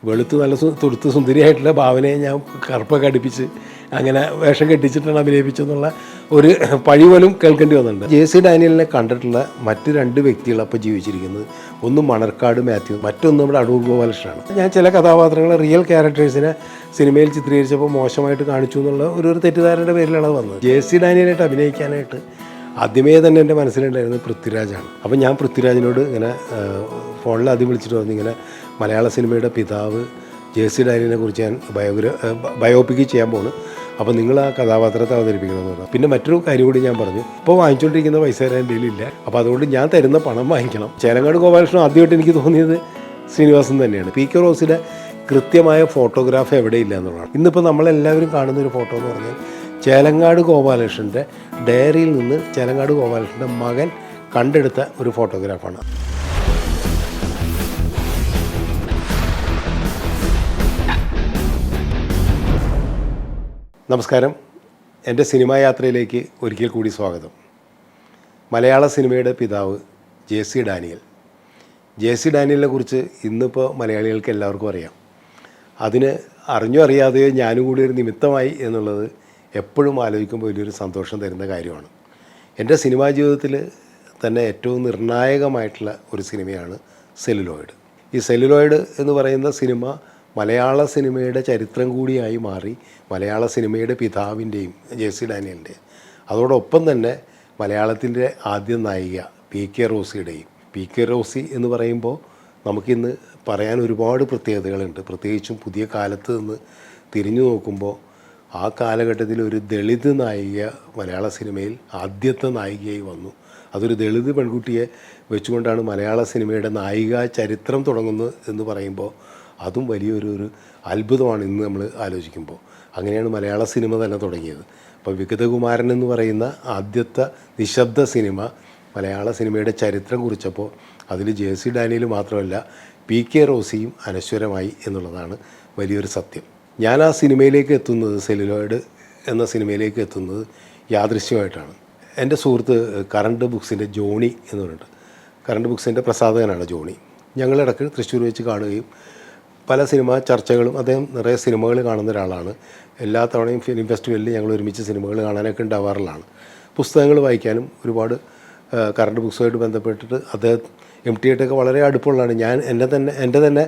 വെളുത്ത് നല്ല തുടുത്ത് സുന്ദരിയായിട്ടുള്ള ഭാവനയെ ഞാൻ കറുപ്പൊക്കെ അടുപ്പിച്ച് അങ്ങനെ വേഷം കെട്ടിച്ചിട്ടാണ് അഭിനയിപ്പിച്ചെന്നുള്ള ഒരു പഴി പോലും കേൾക്കേണ്ടി വന്നിട്ടുണ്ട്. ജെ.സി. ഡാനിയലിനെ കണ്ടിട്ടുള്ള മറ്റ് 2 വ്യക്തികൾ അപ്പോൾ ജീവിച്ചിരിക്കുന്നത്, ഒന്ന് മണർക്കാട് മാത്യു, മറ്റൊന്ന് നമ്മുടെ അടൂർ ഗോപാലകൃഷ്ണനാണ്. ഞാൻ ചില കഥാപാത്രങ്ങളെ റിയൽ ക്യാരക്ടേഴ്സിനെ സിനിമയിൽ ചിത്രീകരിച്ചപ്പോൾ മോശമായിട്ട് കാണിച്ചു എന്നുള്ള ഒരു തെറ്റിദ്ധാരണയുടെ പേരിലാണ് വന്നത്. ജെ.സി. ഡാനിയലായിട്ട് അഭിനയിക്കാനായിട്ട് ആദ്യമേ തന്നെ എൻ്റെ മനസ്സിലുണ്ടായിരുന്നത് പൃഥ്വിരാജാണ്. അപ്പം ഞാൻ പൃഥ്വിരാജിനോട് ഇങ്ങനെ ഫോണിൽ ആദ്യം വിളിച്ചിട്ട് പറഞ്ഞു, ഇങ്ങനെ മലയാള സിനിമയുടെ പിതാവ് ജെ.സി. ഡാനിയലിനെ കുറിച്ച് ഞാൻ ബയോപിക്ക് ചെയ്യാൻ പോകുന്നു, അപ്പോൾ നിങ്ങൾ ആ കഥാപാത്രത്തെ അവതരിപ്പിക്കണമെന്ന് പറഞ്ഞു. പിന്നെ മറ്റൊരു കാര്യം കൂടി ഞാൻ പറഞ്ഞു, ഇപ്പോൾ വാങ്ങിച്ചുകൊണ്ടിരിക്കുന്ന പൈസ തരാൻ എൻ്റെ കയ്യിലില്ല, അപ്പോൾ അതുകൊണ്ട് ഞാൻ തരുന്ന പണം വാങ്ങിക്കണം. ചേലങ്ങാട് ഗോപാലകൃഷ്ണൻ ആദ്യമായിട്ട് എനിക്ക് തോന്നിയത് ശ്രീനിവാസൻ തന്നെയാണ്. പി കെ റോസിൻ്റെ കൃത്യമായ ഫോട്ടോഗ്രാഫ് എവിടെയില്ല എന്നുള്ളതാണ്. ഇന്നിപ്പോൾ നമ്മളെല്ലാവരും കാണുന്നൊരു ഫോട്ടോ എന്ന് പറഞ്ഞാൽ ചേലങ്ങാട് ഗോപാലകൃഷ്ണൻ്റെ ഡയറിയിൽ നിന്ന് ചേലങ്ങാട് ഗോപാലകൃഷ്ണൻ്റെ മകൻ കണ്ടെടുത്ത ഒരു ഫോട്ടോഗ്രാഫാണ്. നമസ്കാരം, എൻ്റെ സിനിമാ യാത്രയിലേക്ക് ഒരിക്കൽ കൂടി സ്വാഗതം. മലയാള സിനിമയുടെ പിതാവ് ജെ.സി. ഡാനിയൽ. ജെ.സി. ഡാനിയലിനെ കുറിച്ച് ഇന്നിപ്പോൾ മലയാളികൾക്ക് എല്ലാവർക്കും അറിയാം. അതിന് അറിഞ്ഞോ അറിയാതെയോ ഞാനും കൂടി ഒരു നിമിത്തമായി എന്നുള്ളത് എപ്പോഴും ആലോചിക്കുമ്പോൾ വലിയൊരു സന്തോഷം തരുന്ന കാര്യമാണ്. എൻ്റെ സിനിമാ ജീവിതത്തിൽ തന്നെ ഏറ്റവും നിർണായകമായിട്ടുള്ള ഒരു സിനിമയാണ് സെല്ലുലോയിഡ്. ഈ സെല്ലുലോയിഡ് എന്ന് പറയുന്ന സിനിമ മലയാള സിനിമയുടെ ചരിത്രം കൂടിയായി മാറി, മലയാള സിനിമയുടെ പിതാവിൻ്റെയും ജെ.സി. ഡാനിയലിൻ്റെയും, അതോടൊപ്പം തന്നെ മലയാളത്തിൻ്റെ ആദ്യ നായിക പി കെ റോസിയുടെയും. പി കെ റോസി എന്ന് പറയുമ്പോൾ നമുക്കിന്ന് പറയാൻ ഒരുപാട് പ്രത്യേകതകളുണ്ട്. പ്രത്യേകിച്ചും പുതിയ കാലത്ത് നിന്ന് തിരിഞ്ഞു നോക്കുമ്പോൾ ആ കാലഘട്ടത്തിൽ ഒരു ദളിത് നായിക മലയാള സിനിമയിൽ ആദ്യത്തെ നായികയായി വന്നു. അതൊരു ദളിത് പെൺകുട്ടിയെ വെച്ചുകൊണ്ടാണ് മലയാള സിനിമയുടെ നായിക ചരിത്രം തുടങ്ങുന്നത് എന്ന് പറയുമ്പോൾ അതും വലിയൊരു അത്ഭുതമാണ് ഇന്ന് നമ്മൾ ആലോചിക്കുമ്പോൾ. അങ്ങനെയാണ് മലയാള സിനിമ തന്നെ തുടങ്ങിയത്. അപ്പോൾ വിഗതകുമാരൻ എന്ന് പറയുന്ന ആദ്യത്തെ നിശബ്ദ സിനിമ മലയാള സിനിമയുടെ ചരിത്രം കുറിച്ചപ്പോൾ അതിൽ ജെ.സി. ഡാനിയൽ മാത്രമല്ല പി കെ റോസിയും അനശ്വരമായി എന്നുള്ളതാണ് വലിയൊരു സത്യം. ഞാൻ ആ സിനിമയിലേക്ക് എത്തുന്നത്, സെല്ലുലോയിഡ് എന്ന സിനിമയിലേക്ക് എത്തുന്നത് യാദൃശ്യമായിട്ടാണ്. എൻ്റെ സുഹൃത്ത് കറണ്ട് ബുക്സിൻ്റെ ജോണി എന്ന് പറഞ്ഞിട്ട്, കറണ്ട് ബുക്സിൻ്റെ പ്രസാധകനാണ് ജോണി. ഞങ്ങളിടയ്ക്ക് തൃശ്ശൂർ വെച്ച് കാണുകയും പല സിനിമാ ചർച്ചകളും, അദ്ദേഹം നിറയെ സിനിമകൾ കാണുന്ന ഒരാളാണ്. എല്ലാ തവണയും ഫിലിം ഫെസ്റ്റിവലിൽ ഞങ്ങൾ ഒരുമിച്ച് സിനിമകൾ കാണാനൊക്കെ ഉണ്ടാവാറുള്ളതാണ്. പുസ്തകങ്ങൾ വായിക്കാനും ഒരുപാട് കറണ്ട് ബുക്സുമായിട്ട് ബന്ധപ്പെട്ടിട്ട് അദ്ദേഹം MT ആയിട്ടൊക്കെ വളരെ അടുപ്പമുള്ളതാണ്. ഞാൻ എൻ്റെ തന്നെ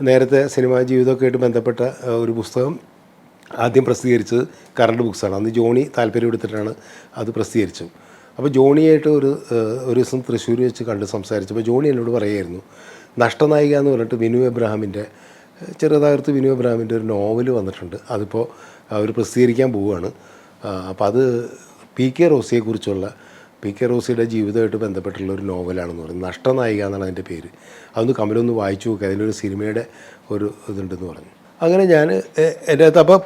നേരത്തെ സിനിമാ ജീവിതമൊക്കെ ആയിട്ട് ബന്ധപ്പെട്ട ഒരു പുസ്തകം ആദ്യം പ്രസിദ്ധീകരിച്ചത് കറണ്ട് ബുക്സാണ്. അന്ന് ജോണി താല്പര്യം എടുത്തിട്ടാണ് അത് പ്രസിദ്ധീകരിച്ചത്. അപ്പോൾ ജോണിയായിട്ട് ഒരു ദിവസം തൃശ്ശൂർ വെച്ച് കണ്ട് സംസാരിച്ചപ്പോൾ ജോണി എന്നോട് പറയുമായിരുന്നു, നഷ്ടനായിക എന്ന് പറഞ്ഞിട്ട് വിനു എബ്രഹാമിൻ്റെ, ചെറുതാകർത്ത് വിനു എബ്രഹാമിൻ്റെ ഒരു നോവൽ വന്നിട്ടുണ്ട്, അതിപ്പോൾ അവർ പ്രസിദ്ധീകരിക്കാൻ പോവുകയാണ്. അപ്പോൾ അത് പി കെ റോസിയെക്കുറിച്ചുള്ള, പി കെ റോസിയുടെ ജീവിതമായിട്ട് ബന്ധപ്പെട്ടുള്ള ഒരു നോവലാണെന്ന് പറയുന്നത്. നഷ്ടനായിക എന്നാണ് അതിൻ്റെ പേര്. അതൊന്ന് കമലൊന്ന് വായിച്ചു നോക്കുക, അതിലൊരു സിനിമയുടെ ഒരു ഇതുണ്ടെന്ന് പറഞ്ഞു. അങ്ങനെ ഞാൻ എൻ്റെ അകത്ത് അപ്പോൾ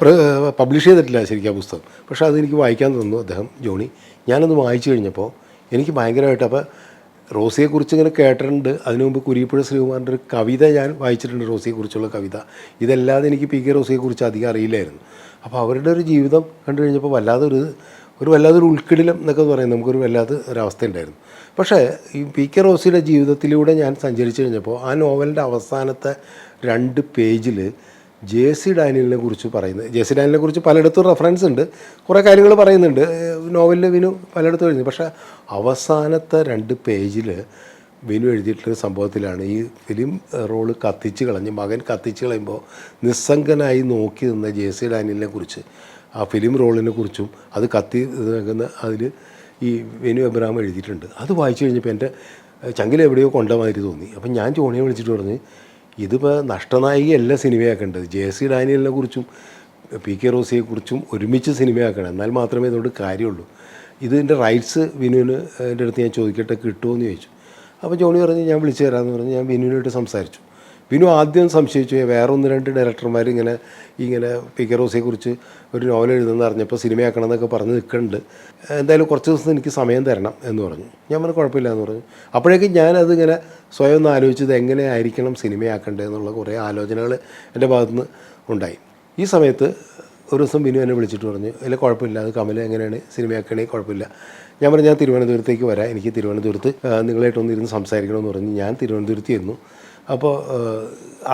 പബ്ലിഷ് ചെയ്തിട്ടില്ല ശരിക്കും ആ പുസ്തകം, പക്ഷേ അതെനിക്ക് വായിക്കാൻ തന്നു അദ്ദേഹം ജോണി. ഞാനൊന്ന് വായിച്ചു കഴിഞ്ഞപ്പോൾ എനിക്ക് ഭയങ്കരമായിട്ട്, അപ്പോൾ റോസിയെക്കുറിച്ച് ഇങ്ങനെ കേട്ടിട്ടുണ്ട്. അതിനു മുമ്പ് കുരിപ്പുഴ ശ്രീകുമാറിൻ്റെ ഒരു കവിത ഞാൻ വായിച്ചിട്ടുണ്ട്, റോസിയെക്കുറിച്ചുള്ള കവിത. ഇതല്ലാതെ എനിക്ക് പി കെ റോസിയെക്കുറിച്ച് അധികം അറിയില്ലായിരുന്നു. അപ്പോൾ അവരുടെ ഒരു ജീവിതം കണ്ടു കഴിഞ്ഞപ്പോൾ വല്ലാതൊരു ഉൾക്കിടിലം എന്നൊക്കെ പറയുന്നത് നമുക്കൊരു വല്ലാത്ത ഒരവസ്ഥ ഉണ്ടായിരുന്നു. പക്ഷേ ഈ പി കെ റോസിയുടെ ജീവിതത്തിലൂടെ ഞാൻ സഞ്ചരിച്ചു കഴിഞ്ഞപ്പോൾ ആ നോവലിൻ്റെ അവസാനത്തെ 2 പേജിൽ ജെ.സി. ഡാനിയലിനെ കുറിച്ച് പറയുന്നത്, ജെ.സി. ഡാനിയലിനെ കുറിച്ച് പലയിടത്തും റെഫറൻസ് ഉണ്ട്, കുറേ കാര്യങ്ങൾ പറയുന്നുണ്ട് നോവലിൽ വിനു പലയിടത്തും എഴുതി. പക്ഷേ അവസാനത്തെ 2 പേജിൽ വിനു എഴുതിയിട്ടുള്ളൊരു സംഭവത്തിലാണ് ഈ ഫിലിം റോള് മകൻ കത്തിച്ച് കളയുമ്പോൾ നിസ്സംഗനായി നോക്കി നിന്ന ജെ.സി. ഡാനിയലിനെ കുറിച്ച്, ആ ഫിലിം റോളിനെ കുറിച്ചും അത് അതിൽ ഈ വിനു എബ്രഹാം എഴുതിയിട്ടുണ്ട്. അത് വായിച്ചു കഴിഞ്ഞപ്പോൾ എൻ്റെ ചങ്കിൽ എവിടെയോ കൊണ്ട മാതിരി തോന്നി. അപ്പം ഞാൻ ജോണിയെ വിളിച്ചിട്ട് പറഞ്ഞ്, ഇതിപ്പോൾ നഷ്ടനായികയല്ല സിനിമയാക്കേണ്ടത്, ജെ.സി. ഡാനിയലിനെ കുറിച്ചും പി കെ റോസിയെക്കുറിച്ചും ഒരുമിച്ച് സിനിമയാക്കണം, എന്നാൽ മാത്രമേ ഇതുകൊണ്ട് കാര്യമുള്ളൂ. ഇതിൻ്റെ റൈറ്റ്സ് വിനുവിന് എൻ്റെ അടുത്ത് ഞാൻ ചോദിക്കട്ടെ, കിട്ടുമോ എന്ന് ചോദിച്ചു. അപ്പോൾ ജോണി പറഞ്ഞ് ഞാൻ വിളിച്ചു തരാമെന്ന് പറഞ്ഞ് ഞാൻ വിനുവിനായിട്ട് സംസാരിച്ചു. വിനു ആദ്യം സംശയിച്ചു, വേറെ 1-2 ഡയറക്ടർമാർ ഇങ്ങനെ പി കെ റോസിയെക്കുറിച്ച് ഒരു നോവൽ എഴുതുമെന്ന് അറിഞ്ഞപ്പോൾ സിനിമയാക്കണം എന്നൊക്കെ പറഞ്ഞ് നിൽക്കുന്നുണ്ട്, എന്തായാലും കുറച്ച് ദിവസം എനിക്ക് സമയം തരണം എന്ന് പറഞ്ഞു. ഞാൻ പറഞ്ഞു കുഴപ്പമില്ല എന്ന് പറഞ്ഞു. അപ്പോഴേക്കും ഞാനതിങ്ങനെ സ്വയം ഒന്ന് ആലോചിച്ചത് എങ്ങനെ ആയിരിക്കണം സിനിമയാക്കേണ്ടത് എന്നുള്ള കുറേ ആലോചനകൾ എൻ്റെ ഭാഗത്തുനിന്ന് ഉണ്ടായി. ഈ സമയത്ത് ഒരു ദിവസം വിനു എന്നെ വിളിച്ചിട്ട് പറഞ്ഞു, അതിൽ കുഴപ്പമില്ല, അത് കമൽ എങ്ങനെയാണ് സിനിമയാക്കണമെങ്കിൽ കുഴപ്പമില്ല. ഞാൻ തിരുവനന്തപുരത്തേക്ക് വരാം, എനിക്ക് തിരുവനന്തപുരത്ത് നിങ്ങളായിട്ടൊന്ന് ഇരുന്ന് സംസാരിക്കണമെന്ന് പറഞ്ഞ് ഞാൻ തിരുവനന്തപുരത്ത് ഇരുന്നു. അപ്പോൾ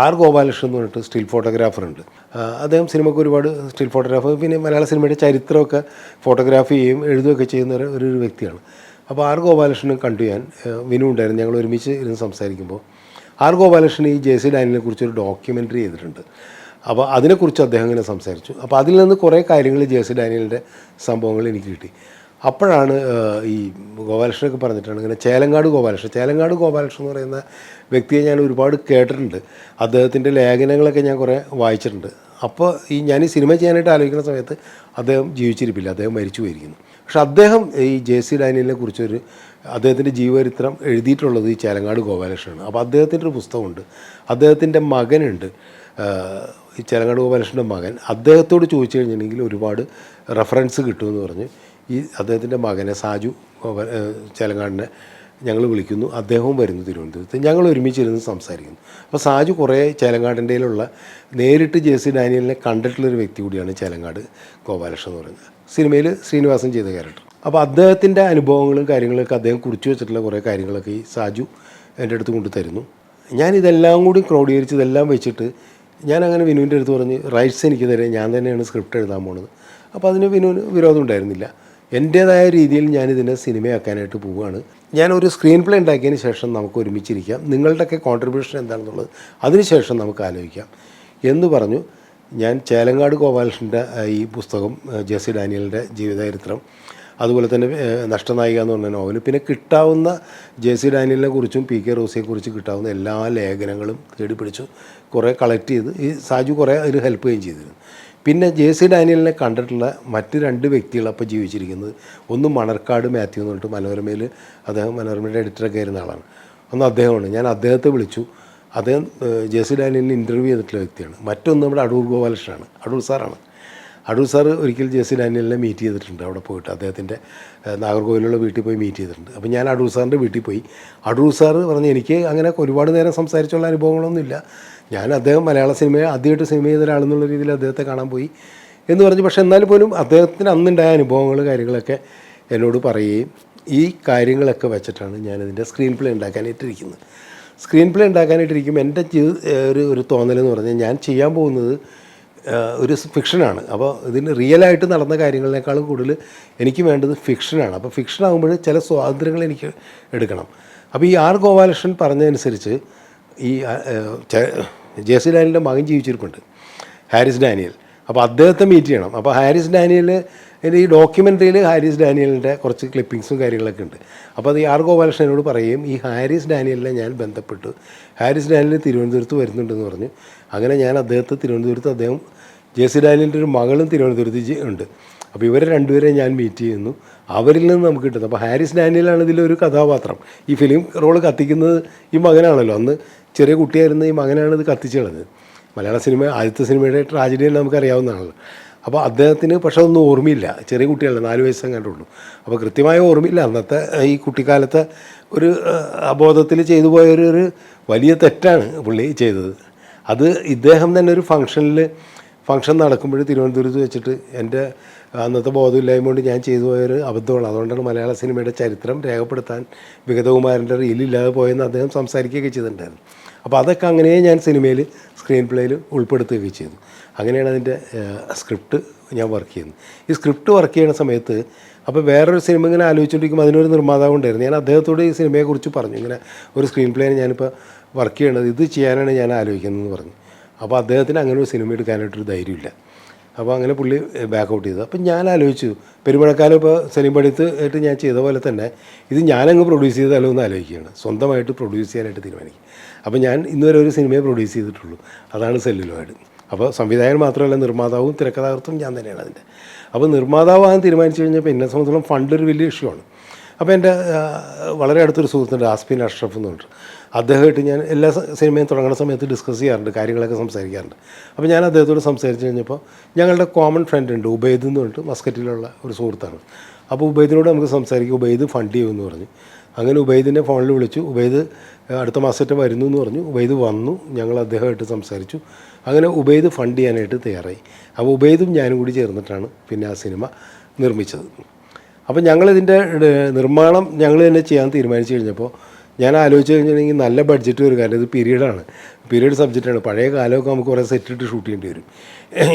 ആർ ഗോപാലകൃഷ്ണൻ എന്ന് പറഞ്ഞിട്ട് സ്റ്റിൽ ഫോട്ടോഗ്രാഫറുണ്ട്. അദ്ദേഹം സിനിമയ്ക്ക് ഒരുപാട് സ്റ്റിൽ ഫോട്ടോഗ്രാഫർ, പിന്നെ മലയാള സിനിമയുടെ ചരിത്രമൊക്കെ ഫോട്ടോഗ്രാഫി ചെയ്യുകയും എഴുതുകയൊക്കെ ചെയ്യുന്ന ഒരു വ്യക്തിയാണ്. അപ്പോൾ ആർ ഗോപാലകൃഷ്ണനെ കണ്ടു ഞാൻ, വിനു ഉണ്ടായിരുന്നു, ഞങ്ങൾ ഒരുമിച്ച് ഇരുന്ന് സംസാരിക്കുമ്പോൾ ആർ ഗോപാലകൃഷ്ണൻ ഈ ജെ സി ഡാനിയലിനെ കുറിച്ചൊരു ഡോക്യുമെൻ്ററി ചെയ്തിട്ടുണ്ട്. അപ്പോൾ അതിനെക്കുറിച്ച് അദ്ദേഹം ഇങ്ങനെ സംസാരിച്ചു. അപ്പോൾ അതിൽ നിന്ന് കുറേ കാര്യങ്ങൾ ജെ സി ഡാനിയലിൻ്റെ സംഭവങ്ങൾ എനിക്ക് കിട്ടി. അപ്പോഴാണ് ഈ ഗോപാലകൃഷ്ണനൊക്കെ പറഞ്ഞിട്ടാണ് ഇങ്ങനെ ചേലങ്ങാട് ഗോപാലകൃഷ്ണൻ എന്ന് പറയുന്ന വ്യക്തിയെ ഞാൻ ഒരുപാട് കേട്ടിട്ടുണ്ട്. അദ്ദേഹത്തിൻ്റെ ലേഖനങ്ങളൊക്കെ ഞാൻ കുറേ വായിച്ചിട്ടുണ്ട്. അപ്പോൾ ഞാൻ ഈ സിനിമ ചെയ്യാനായിട്ട് ആലോചിക്കുന്ന സമയത്ത് അദ്ദേഹം ജീവിച്ചിരിപ്പില്ല, അദ്ദേഹം മരിച്ചു പോയിരിക്കുന്നു. പക്ഷെ അദ്ദേഹം ഈ ജെ സി ഡാനിയലിനെ കുറിച്ചൊരു അദ്ദേഹത്തിൻ്റെ ജീവചരിത്രം എഴുതിയിട്ടുള്ളത് ഈ ചേലങ്ങാട് ഗോപാലകൃഷ്ണനാണ്. അപ്പോൾ അദ്ദേഹത്തിൻ്റെ ഒരു പുസ്തകമുണ്ട്, അദ്ദേഹത്തിൻ്റെ മകനുണ്ട്, ഈ ചേലങ്ങാട് ഗോപാലകൃഷ്ണൻ്റെ മകൻ. അദ്ദേഹത്തോട് ചോദിച്ചു കഴിഞ്ഞിട്ടുണ്ടെങ്കിൽ ഒരുപാട് റെഫറൻസ് കിട്ടുമെന്ന് പറഞ്ഞ് ഈ അദ്ദേഹത്തിൻ്റെ മകനെ സാജു ചേലങ്ങാടിനെ ഞങ്ങൾ വിളിക്കുന്നു. അദ്ദേഹവും വരുന്നു തിരുവനന്തപുരത്ത്. ഞങ്ങൾ ഒരുമിച്ചിരുന്ന് സംസാരിക്കുന്നു. അപ്പോൾ സാജു കുറേ ചേലങ്ങാടിൻ്റെയിലുള്ള നേരിട്ട് ജെ സി ഡാനിയലിനെ കണ്ടിട്ടുള്ളൊരു വ്യക്തി കൂടിയാണ് ചേലങ്ങാട് ഗോപാലകൃഷ്ണൻ എന്ന് പറയുന്നത്, സിനിമയിൽ ശ്രീനിവാസൻ ചെയ്ത ക്യാരക്ടർ. അപ്പോൾ അദ്ദേഹത്തിൻ്റെ അനുഭവങ്ങളും കാര്യങ്ങളൊക്കെ അദ്ദേഹം കുറിച്ച് വെച്ചിട്ടുള്ള കുറേ കാര്യങ്ങളൊക്കെ ഈ സാജു എൻ്റെ അടുത്ത് കൊണ്ട് തരുന്നു. ഞാനിതെല്ലാം കൂടി ക്രോഡീകരിച്ച് ഇതെല്ലാം വെച്ചിട്ട് ഞാനങ്ങനെ വിനുവിൻ്റെ അടുത്ത് പറഞ്ഞ് റൈറ്റ്സ് എനിക്ക് തരാം, ഞാൻ തന്നെയാണ് സ്ക്രിപ്റ്റ് എഴുതാൻ പോണത്. അപ്പോൾ അതിന് വിനുവിന് വിരോധം ഉണ്ടായിരുന്നില്ല. എൻ്റേതായ രീതിയിൽ ഞാനിതിനെ സിനിമയാക്കാനായിട്ട് പോവുകയാണ്. ഞാനൊരു സ്ക്രീൻ പ്ലേ ഉണ്ടാക്കിയതിന് ശേഷം നമുക്ക് ഒരുമിച്ചിരിക്കാം, നിങ്ങളുടെയൊക്കെ കോൺട്രിബ്യൂഷൻ എന്താണെന്നുള്ളത് അതിനുശേഷം നമുക്ക് ആലോചിക്കാം എന്ന് പറഞ്ഞു. ഞാൻ ചേലങ്ങാട് ഗോപാലകൃഷ്ണൻ്റെ ഈ പുസ്തകം, ജെ സി ഡാനിയലിൻ്റെ ജീവചരിത്രം, അതുപോലെ തന്നെ നഷ്ടനായിക എന്ന് പറഞ്ഞ നോവൽ, പിന്നെ കിട്ടാവുന്ന ജെ സി ഡാനിയലിനെ കുറിച്ചും പി കെ റോസിയെക്കുറിച്ച് കിട്ടാവുന്ന എല്ലാ ലേഖനങ്ങളും തേടി പിടിച്ചു, കുറേ കളക്ട് ചെയ്ത് ഈ സാജു കുറേ അതിൽ ഹെൽപ്പ് ചെയ്യുകയും ചെയ്തിരുന്നു. പിന്നെ ജെ സി ഡാനിയലിനെ കണ്ടിട്ടുള്ള മറ്റ് 2 വ്യക്തികൾ അപ്പോൾ ജീവിച്ചിരിക്കുന്നത്, ഒന്ന് മണർക്കാട് മാത്യു എന്ന് പറഞ്ഞിട്ട് മനോരമയിൽ അദ്ദേഹം മനോരമയുടെ എഡിറ്ററൊക്കെ ആയിരുന്ന ആളാണ്. ഒന്ന് അദ്ദേഹമാണ്. ഞാൻ അദ്ദേഹത്തെ വിളിച്ചു. അദ്ദേഹം ജെ സി ഡാനിയലിന് ഇൻ്റർവ്യൂ ചെയ്തിട്ടുള്ള വ്യക്തിയാണ്. മറ്റൊന്ന് നമ്മുടെ അടൂർ ഗോപാലകൃഷ്ണനാണ്, അടൂർ സാറാണ്. അടൂർ സാറ് ഒരിക്കൽ ജെ സി ഡാനിയലിനെ മീറ്റ് ചെയ്തിട്ടുണ്ട്. അവിടെ പോയിട്ട് അദ്ദേഹത്തിൻ്റെ നാഗർകോവിലുള്ള വീട്ടിൽ പോയി മീറ്റ് ചെയ്തിട്ടുണ്ട്. അപ്പോൾ ഞാൻ അടൂർ സാറിൻ്റെ വീട്ടിൽ പോയി. അടൂർ സാറ് പറഞ്ഞ് എനിക്ക് അങ്ങനെ ഒരുപാട് നേരം സംസാരിച്ചുള്ള അനുഭവങ്ങളൊന്നുമില്ല, ഞാൻ അദ്ദേഹം മലയാള സിനിമയെ ആദ്യമായിട്ട് സിനിമ ചെയ്ത ഒരാളെന്നുള്ള രീതിയിൽ അദ്ദേഹത്തെ കാണാൻ പോയി എന്ന് പറഞ്ഞു. പക്ഷേ എന്നാൽ പോലും അദ്ദേഹത്തിന് അന്നുണ്ടായ അനുഭവങ്ങൾ കാര്യങ്ങളൊക്കെ എന്നോട് പറയുകയും ഈ കാര്യങ്ങളൊക്കെ വെച്ചിട്ടാണ് ഞാനിതിൻ്റെ സ്ക്രീൻ പ്ലേ ഉണ്ടാക്കാനായിട്ടിരിക്കുന്നത്. സ്ക്രീൻ പ്ലേ ഉണ്ടാക്കാനായിട്ടിരിക്കുമ്പോൾ എൻ്റെ ഒരു തോന്നലെന്ന് പറഞ്ഞാൽ ഞാൻ ചെയ്യാൻ പോകുന്നത് ഒരു ഫിക്ഷനാണ്. അപ്പോൾ ഇതിന് റിയലായിട്ട് നടന്ന കാര്യങ്ങളെക്കാളും കൂടുതൽ എനിക്ക് വേണ്ടത് ഫിക്ഷനാണ്. അപ്പോൾ ഫിക്ഷനാകുമ്പോൾ ചില സ്വാതന്ത്ര്യങ്ങൾ എനിക്ക് എടുക്കണം. അപ്പോൾ ഈ ആർ ഗോപാലകൃഷ്ണൻ പറഞ്ഞതനുസരിച്ച് ഈ ജെ സി ഡാനിയലിൻ്റെ മകൻ ജീവിച്ചിരിപ്പുണ്ട്, ഹാരിസ് ഡാനിയൽ. അപ്പോൾ അദ്ദേഹത്തെ മീറ്റ് ചെയ്യണം. അപ്പോൾ ഹാരിസ് ഡാനിയൽ ഈ ഡോക്യുമെൻ്ററിയിൽ ഹാരിസ് ഡാനിയലിൻ്റെ കുറച്ച് ക്ലിപ്പിങ്സും കാര്യങ്ങളൊക്കെ ഉണ്ട്. അപ്പോൾ അത് ഈ ആർ ഗോപാലകൃഷ്ണനോട് പറയുകയും ഈ ഹാരിസ് ഡാനിയലിനെ ഞാൻ ബന്ധപ്പെട്ടു, ഹാരിസ് ഡാനിയൽ തിരുവനന്തപുരത്ത് വരുന്നുണ്ടെന്ന് പറഞ്ഞു. അങ്ങനെ ഞാൻ അദ്ദേഹത്തെ തിരുവനന്തപുരത്ത്, അദ്ദേഹം ജെ സി ഡാനിയലിൻ്റെ ഒരു മകളും തിരുവനന്തപുരത്ത് ഉണ്ട്. അപ്പോൾ ഇവരെ 2 പേരെ ഞാൻ മീറ്റ് ചെയ്യുന്നു. അവരിൽ നിന്ന് നമുക്ക് കിട്ടുന്നത്, അപ്പോൾ ഹാരിസ് ഡാനിയലാണ് ഇതിലൊരു കഥാപാത്രം. ഈ ഫിലിം റോള് കത്തിക്കുന്നത് ഈ മകനാണല്ലോ, അന്ന് ചെറിയ കുട്ടിയായിരുന്ന ഈ മകനാണ് ഇത് കത്തിച്ചു കളഞ്ഞത്. മലയാള സിനിമ ആദ്യത്തെ സിനിമയുടെ ട്രാജഡിയെല്ലാം നമുക്കറിയാവുന്നതാണല്ലോ. അപ്പോൾ അദ്ദേഹത്തിന് പക്ഷേ ഒന്നും ഓർമ്മയില്ല, ചെറിയ കുട്ടിയല്ല, 4 വയസ്സേ കണ്ടുള്ളൂ. അപ്പോൾ കൃത്യമായ ഓർമ്മയില്ല. അന്നത്തെ ഈ കുട്ടിക്കാലത്തെ ഒരു അബോധത്തിൽ ചെയ്തു പോയൊരു വലിയ തെറ്റാണ് പുള്ളി ചെയ്തത്. അത് ഇദ്ദേഹം തന്നെ ഒരു ഫംഗ്ഷൻ നടക്കുമ്പോൾ തിരുവനന്തപുരത്ത് വെച്ചിട്ട് എൻ്റെ അന്നത്തെ ബോധമില്ലായ്മ കൊണ്ട് ഞാൻ ചെയ്തു പോയൊരു അബദ്ധമാണ്. അതുകൊണ്ടാണ് മലയാള സിനിമയുടെ ചരിത്രം രേഖപ്പെടുത്താൻ വിഗതകുമാരൻ്റെ റീലില്ലാതെ പോയെന്ന് അദ്ദേഹം സംസാരിക്കുകയൊക്കെ ചെയ്തിട്ടുണ്ടായിരുന്നു. അപ്പോൾ അതൊക്കെ അങ്ങനെ ഞാൻ സിനിമയിൽ സ്ക്രീൻ പ്ലേയിൽ ഉൾപ്പെടുത്തുകയൊക്കെ ചെയ്തു. അങ്ങനെയാണ് അതിൻ്റെ സ്ക്രിപ്റ്റ് ഞാൻ വർക്ക് ചെയ്യുന്നത്. ഈ സ്ക്രിപ്റ്റ് വർക്ക് ചെയ്യുന്ന സമയത്ത് അപ്പോൾ വേറൊരു സിനിമ ഇങ്ങനെ ആലോചിച്ചുകൊണ്ടിരിക്കുമ്പോൾ അതിനൊരു നിർമ്മാതാവ് ഉണ്ടായിരുന്നു. ഞാൻ അദ്ദേഹത്തോട് ഈ സിനിമയെക്കുറിച്ച് പറഞ്ഞു, ഇങ്ങനെ ഒരു സ്ക്രീൻ പ്ലേയിൽ ഞാനിപ്പോൾ വർക്ക് ചെയ്യണത്, ഇത് ചെയ്യാനാണ് ഞാൻ ആലോചിക്കുന്നതെന്ന് പറഞ്ഞു. അപ്പോൾ അദ്ദേഹത്തിന് അങ്ങനെ ഒരു സിനിമ എടുക്കാനായിട്ടൊരു ധൈര്യമില്ല. അപ്പോൾ അങ്ങനെ പുള്ളി ബാക്ക് ഔട്ട് ചെയ്തു. അപ്പം ഞാൻ ആലോചിച്ചു, പെരുമഴക്കാലം ഇപ്പോൾ സലീം പടിത്ത് ആയിട്ട് ഞാൻ ചെയ്ത പോലെ തന്നെ ഇത് ഞാനങ്ങ് പ്രൊഡ്യൂസ് ചെയ്താലോ എന്ന് ആലോചിക്കുകയാണ്. സ്വന്തമായിട്ട് പ്രൊഡ്യൂസ് ചെയ്യാനായിട്ട് തീരുമാനിക്കും. അപ്പോൾ ഞാൻ ഇന്നുവരെ ഒരു സിനിമയെ പ്രൊഡ്യൂസ് ചെയ്തിട്ടുള്ളൂ, അതാണ് സെല്ലുലോയിഡ്. അപ്പോൾ സംവിധായകൻ മാത്രമല്ല, നിർമ്മാതാവും തിരക്കഥാകൃത്തും ഞാൻ തന്നെയാണ് അതിൻ്റെ. അപ്പോൾ നിർമ്മാതാവാകാൻ തീരുമാനിച്ചു കഴിഞ്ഞപ്പോൾ എന്നെ സംബന്ധിച്ചിടത്തോളം ഫണ്ട് ഒരു വലിയ ഇഷ്യൂ ആണ്. അപ്പോൾ എൻ്റെ വളരെ അടുത്തൊരു സുഹൃത്തുണ്ട്, ആസ്പിൻ അഷ്റഫ് എന്ന് പറഞ്ഞിട്ട്, അദ്ദേഹമായിട്ട് ഞാൻ എല്ലാ സിനിമയും തുടങ്ങുന്ന സമയത്ത് ഡിസ്കസ് ചെയ്യാറുണ്ട്, കാര്യങ്ങളൊക്കെ സംസാരിക്കാറുണ്ട്. അപ്പോൾ ഞാൻ അദ്ദേഹത്തോട് സംസാരിച്ച് കഴിഞ്ഞപ്പോൾ ഞങ്ങളുടെ കോമൺ ഫ്രണ്ട് ഉണ്ട്, ഉബൈദ് എന്ന് പറഞ്ഞിട്ട് മസ്കറ്റിലുള്ള ഒരു സുഹൃത്താണ്. അപ്പോൾ ഉബൈദിനോട് നമുക്ക് സംസാരിക്കും, ഉബൈദ് ഫണ്ട് ചെയ്യുമെന്ന് പറഞ്ഞു. അങ്ങനെ ഉബൈദിനെ ഫോണിൽ വിളിച്ചു. ഉബൈദ് അടുത്ത മാസത്തെ വരുന്നു എന്ന് പറഞ്ഞു. ഉബൈദ് വന്നു, ഞങ്ങൾ അദ്ദേഹമായിട്ട് സംസാരിച്ചു. അങ്ങനെ ഉബൈദ് ഫണ്ട് ചെയ്യാനായിട്ട് തയ്യാറായി. അപ്പോൾ ഉബൈദും ഞാനും കൂടി ചേർന്നിട്ടാണ് പിന്നെ ആ സിനിമ നിർമ്മിച്ചത്. അപ്പോൾ ഞങ്ങളിതിൻ്റെ നിർമ്മാണം ഞങ്ങൾ തന്നെ ചെയ്യാൻ തീരുമാനിച്ചു കഴിഞ്ഞപ്പോൾ ഞാൻ ആലോചിച്ച് കഴിഞ്ഞിട്ടുണ്ടെങ്കിൽ നല്ല ബഡ്ജറ്റ് വരും. കാരണം ഇത് പീരീഡ് സബ്ജക്റ്റാണ്. പഴയ കാലമൊക്കെ നമുക്ക് കുറേ സെറ്റിട്ട് ഷൂട്ട് ചെയ്യേണ്ടി വരും.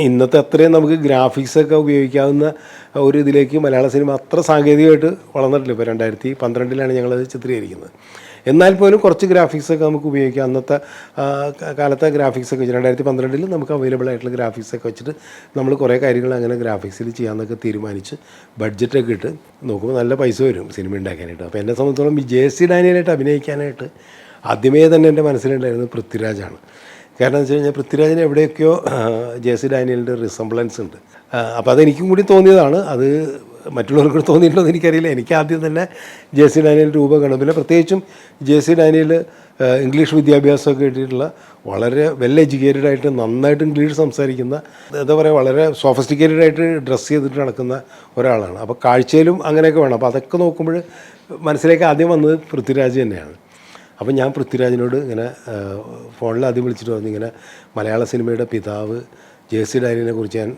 ഇന്നത്തെ അത്രയും നമുക്ക് ഗ്രാഫിക്സൊക്കെ ഉപയോഗിക്കാവുന്ന ഒരു ഇതിലേക്ക് മലയാള സിനിമ അത്ര സാങ്കേതികമായിട്ട് വളർന്നിട്ടില്ല. ഇപ്പോൾ 2012 ഞങ്ങളത് ചിത്രീകരിക്കുന്നത്. എന്നാൽ പോലും കുറച്ച് ഗ്രാഫിക്സൊക്കെ നമുക്ക് ഉപയോഗിക്കാം. അന്നത്തെ കാലത്തെ ഗ്രാഫിക്സൊക്കെ വെച്ച് 2012 നമുക്ക് അവൈലബിൾ ആയിട്ടുള്ള ഗ്രാഫിക്സൊക്കെ വെച്ചിട്ട് നമ്മൾ കുറേ കാര്യങ്ങൾ അങ്ങനെ ഗ്രാഫിക്സിൽ ചെയ്യാമെന്നൊക്കെ തീരുമാനിച്ച് ബഡ്ജറ്റൊക്കെ ഇട്ട് നോക്കുമ്പോൾ നല്ല പൈസ വരും സിനിമ ഉണ്ടാക്കാനായിട്ട്. അപ്പോൾ എന്നെ സംബന്ധിച്ചോളം ജെ.സി. ഡാനിയലായിട്ട് അഭിനയിക്കാനായിട്ട് ആദ്യമേ തന്നെ എൻ്റെ മനസ്സിലുണ്ടായിരുന്നത് പൃഥ്വിരാജാണ്. കാരണം എന്ന് വെച്ച് കഴിഞ്ഞാൽ പൃഥ്വിരാജിന് എവിടെയൊക്കെയോ ജെ.സി. ഡാനിയലിൻ്റെ റിസംബ്ലൻസ് ഉണ്ട്. അപ്പോൾ അതെനിക്കും കൂടി തോന്നിയതാണ്. അത് മറ്റുള്ളവർക്ക് തോന്നിയിട്ടുണ്ടോ എന്ന് എനിക്കറിയില്ല. എനിക്ക് ആദ്യം തന്നെ ജെ.സി. ഡാനിയൽ രൂപം കാണും. പിന്നെ പ്രത്യേകിച്ചും ജെ.സി. ഡാനിയൽ ഇംഗ്ലീഷ് വിദ്യാഭ്യാസമൊക്കെ കിട്ടിയിട്ടുള്ള വളരെ വെൽ എഡ്യൂക്കേറ്റഡ് ആയിട്ട് നന്നായിട്ട് ഇംഗ്ലീഷ് സംസാരിക്കുന്ന, എന്താ പറയുക, വളരെ സോഫിസ്റ്റിക്കേറ്റഡ് ആയിട്ട് ഡ്രസ്സ് ചെയ്തിട്ട് നടക്കുന്ന ഒരാളാണ്. അപ്പോൾ കാഴ്ചയിലും അങ്ങനെയൊക്കെ വേണം. അപ്പോൾ അതൊക്കെ നോക്കുമ്പോൾ മനസ്സിലേക്ക് ആദ്യം വന്നത് പൃഥ്വിരാജ് തന്നെയാണ്. അപ്പം ഞാൻ പൃഥ്വിരാജിനോട് ഇങ്ങനെ ഫോണിൽ ആദ്യം വിളിച്ചിട്ട് പറഞ്ഞു, ഇങ്ങനെ മലയാള സിനിമയുടെ പിതാവ് ജെ.സി. ഡാനിയലിനെ കുറിച്ച് ഞാൻ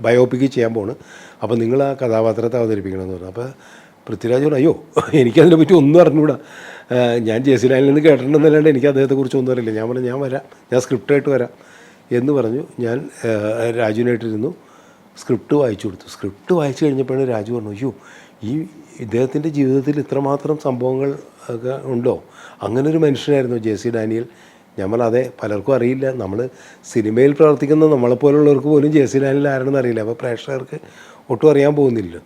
ബയോപിക്ക് ചെയ്യാൻ പോണ്. അപ്പോൾ നിങ്ങൾ ആ കഥാപാത്രത്തെ അവതരിപ്പിക്കണമെന്ന് പറഞ്ഞു. അപ്പോൾ പൃഥ്വിരാജ് പറഞ്ഞു, അയ്യോ എനിക്കതിനെ പറ്റി ഒന്നും അറിഞ്ഞൂടാ, ഞാൻ ജെ.സി. ഡാനിയലിൽ നിന്ന് കേട്ടിട്ടുണ്ടെന്നല്ലാണ്ട് എനിക്ക് അദ്ദേഹത്തെക്കുറിച്ച് ഒന്നും അറിയില്ല. ഞാൻ പറഞ്ഞു, ഞാൻ വരാം, ഞാൻ സ്ക്രിപ്റ്റായിട്ട് വരാം എന്ന് പറഞ്ഞു. ഞാൻ രാജുവിനായിട്ടിരുന്നു, സ്ക്രിപ്റ്റ് വായിച്ചു കൊടുത്തു. സ്ക്രിപ്റ്റ് വായിച്ചു കഴിഞ്ഞപ്പോഴാണ് രാജു പറഞ്ഞു, അയ്യോ ഈ ഇദ്ദേഹത്തിൻ്റെ ജീവിതത്തിൽ ഇത്രമാത്രം സംഭവങ്ങൾ ഒക്കെ ഉണ്ടോ, അങ്ങനൊരു മനുഷ്യനായിരുന്നു ജെ.സി. ഡാനിയൽ. ഞാൻ പറഞ്ഞാൽ അതെ, പലർക്കും അറിയില്ല. നമ്മൾ സിനിമയിൽ പ്രവർത്തിക്കുന്ന നമ്മളെപ്പോലുള്ളവർക്ക് പോലും ജെ.സി. ഡാനിയൽ ആരാണെന്ന് അറിയില്ല. അപ്പോൾ പ്രേക്ഷകർക്ക് ഒട്ടും അറിയാൻ പോകുന്നില്ല.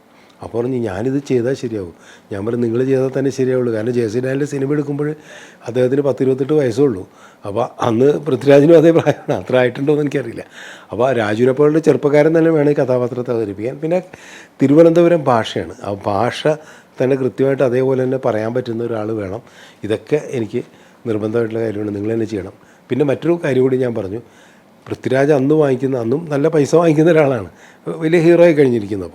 അപ്പോൾ പറഞ്ഞു, ഞാനിത് ചെയ്താൽ ശരിയാവും. ഞാൻ പറഞ്ഞു, നിങ്ങൾ ചെയ്താൽ തന്നെ ശരിയാവുള്ളൂ. കാരണം ജെ.സി. ഡാനിയൽ സിനിമ എടുക്കുമ്പോൾ അദ്ദേഹത്തിന് 10-28 വയസ്സുള്ളൂ. അപ്പോൾ അന്ന് പൃഥ്വിരാജിനും അതേ പ്രായമാണ്. അത്ര ആയിട്ടുണ്ടോ എന്ന് എനിക്കറിയില്ല. അപ്പോൾ രാജുവിനെ പോലുള്ള ചെറുപ്പക്കാരൻ തന്നെ വേണം ഈ കഥാപാത്രത്തെ അവതരിപ്പിക്കാൻ. പിന്നെ തിരുവനന്തപുരം ഭാഷയാണ്. ആ ഭാഷ തന്നെ കൃത്യമായിട്ട് അതേപോലെ തന്നെ പറയാൻ പറ്റുന്ന ഒരാൾ വേണം. ഇതൊക്കെ എനിക്ക് നിർബന്ധമായിട്ടുള്ള കാര്യമാണ്, നിങ്ങൾ തന്നെ ചെയ്യണം. പിന്നെ മറ്റൊരു കാര്യം കൂടി ഞാൻ പറഞ്ഞു, പൃഥ്വിരാജ് അന്നും നല്ല പൈസ വാങ്ങിക്കുന്ന ഒരാളാണ്, വലിയ ഹീറോ ആയി കഴിഞ്ഞിരിക്കുന്നു.